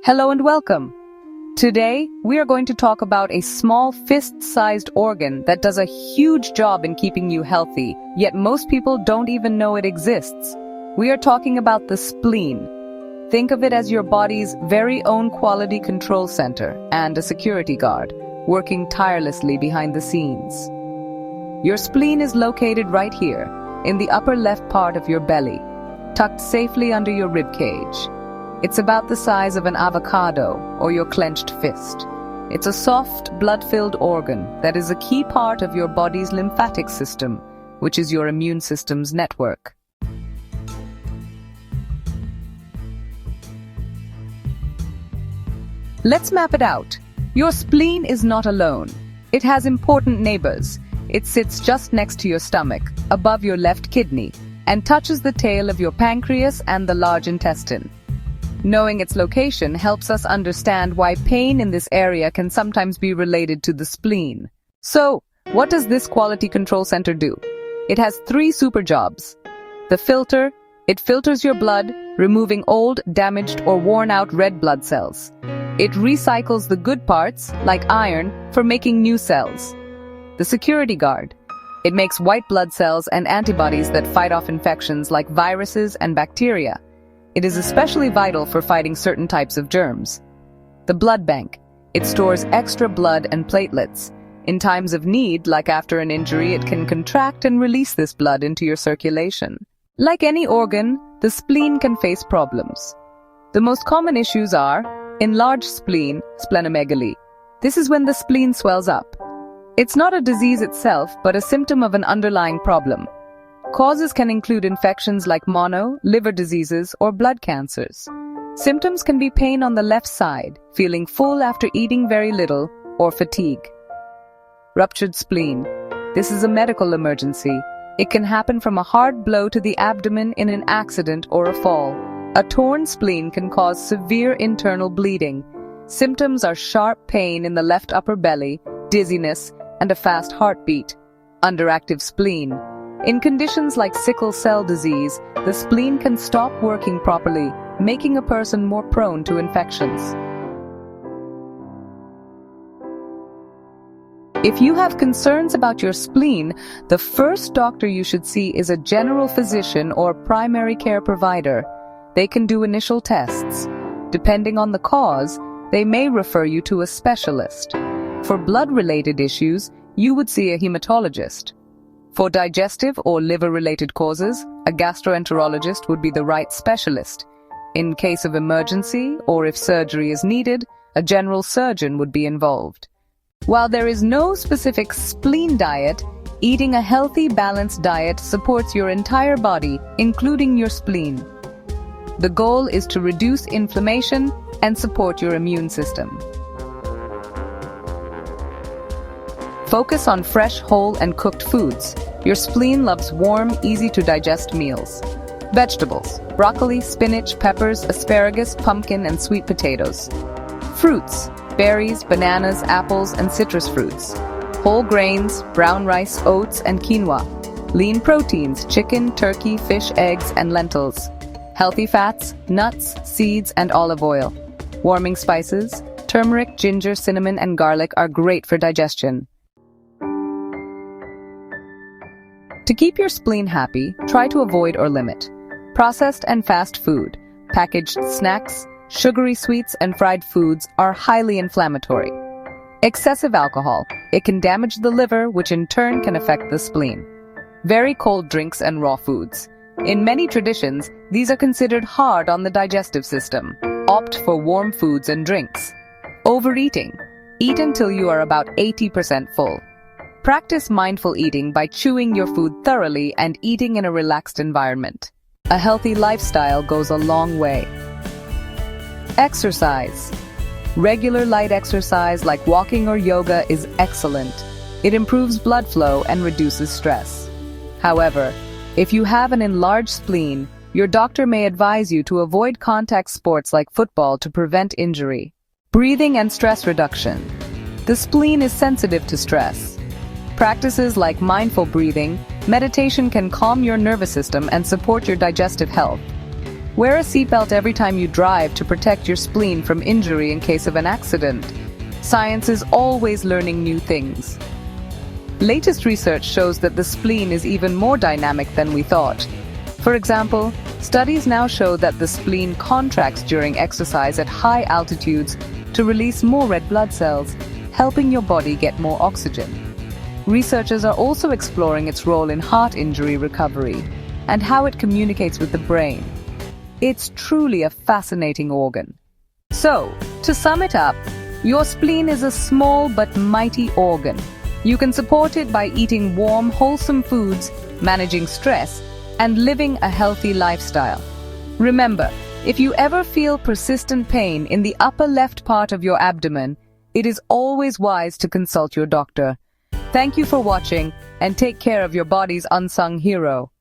Hello and welcome. Today, we are going to talk about a small fist-sized organ that does a huge job in keeping you healthy, yet most people don't even know it exists. We are talking about the spleen. Think of it as your body's very own quality control center and a security guard, working tirelessly behind the scenes. Your spleen is located right here, in the upper left part of your belly, tucked safely under your rib cage. It's about the size of an avocado or your clenched fist. It's a soft, blood-filled organ that is a key part of your body's lymphatic system, which is your immune system's network. Let's map it out. Your spleen is not alone. It has important neighbors. It sits just next to your stomach, above your left kidney, and touches the tail of your pancreas and the large intestine. Knowing its location helps us understand why pain in this area can sometimes be related to the spleen. So, what does this quality control center do? It has three super jobs. The filter. It filters your blood, removing old, damaged, or worn-out red blood cells. It recycles the good parts, like iron, for making new cells. The security guard. It makes white blood cells and antibodies that fight off infections like viruses and bacteria. It is especially vital for fighting certain types of germs. The blood bank. It stores extra blood and platelets. In times of need, like after an injury, it can contract and release this blood into your circulation. Like any organ, the spleen can face problems. The most common issues are enlarged spleen, splenomegaly. This is when the spleen swells up. It's not a disease itself, but a symptom of an underlying problem. Causes can include infections like mono, liver diseases, or blood cancers. Symptoms can be pain on the left side, feeling full after eating very little, or fatigue. Ruptured spleen. This is a medical emergency. It can happen from a hard blow to the abdomen in an accident or a fall. A torn spleen can cause severe internal bleeding. Symptoms are sharp pain in the left upper belly, dizziness, and a fast heartbeat. Underactive spleen. In conditions like sickle cell disease, the spleen can stop working properly, making a person more prone to infections. If you have concerns about your spleen, the first doctor you should see is a general physician or primary care provider. They can do initial tests. Depending on the cause, they may refer you to a specialist. For blood-related issues, you would see a hematologist. For digestive or liver-related causes, a gastroenterologist would be the right specialist. In case of emergency or if surgery is needed, a general surgeon would be involved. While there is no specific spleen diet, eating a healthy, balanced diet supports your entire body, including your spleen. The goal is to reduce inflammation and support your immune system. Focus on fresh, whole, and cooked foods. Your spleen loves warm, easy-to-digest meals. Vegetables: broccoli, spinach, peppers, asparagus, pumpkin, and sweet potatoes. Fruits: berries, bananas, apples, and citrus fruits. Whole grains: brown rice, oats, and quinoa. Lean proteins: chicken, turkey, fish, eggs, and lentils. Healthy fats: nuts, seeds, and olive oil. Warming spices: turmeric, ginger, cinnamon, and garlic are great for digestion. To keep your spleen happy, try to avoid or limit processed and fast food. Packaged snacks, sugary sweets, and fried foods are highly inflammatory. Excessive alcohol. It can damage the liver, which in turn can affect the spleen. Very cold drinks and raw foods. In many traditions, these are considered hard on the digestive system. Opt for warm foods and drinks. Overeating. Eat until you are about 80% full. Practice mindful eating by chewing your food thoroughly and eating in a relaxed environment. A healthy lifestyle goes a long way. Exercise. Regular light exercise like walking or yoga is excellent. It improves blood flow and reduces stress. However, if you have an enlarged spleen, your doctor may advise you to avoid contact sports like football to prevent injury. Breathing and stress reduction. The spleen is sensitive to stress. Practices like mindful breathing, meditation can calm your nervous system and support your digestive health. Wear a seatbelt every time you drive to protect your spleen from injury in case of an accident. Science is always learning new things. Latest research shows that the spleen is even more dynamic than we thought. For example, studies now show that the spleen contracts during exercise at high altitudes to release more red blood cells, helping your body get more oxygen. Researchers are also exploring its role in heart injury recovery and how it communicates with the brain. It's truly a fascinating organ. So, to sum it up, your spleen is a small but mighty organ. You can support it by eating warm, wholesome foods, managing stress, and living a healthy lifestyle. Remember, if you ever feel persistent pain in the upper left part of your abdomen, it is always wise to consult your doctor. Thank you for watching, and take care of your body's unsung hero.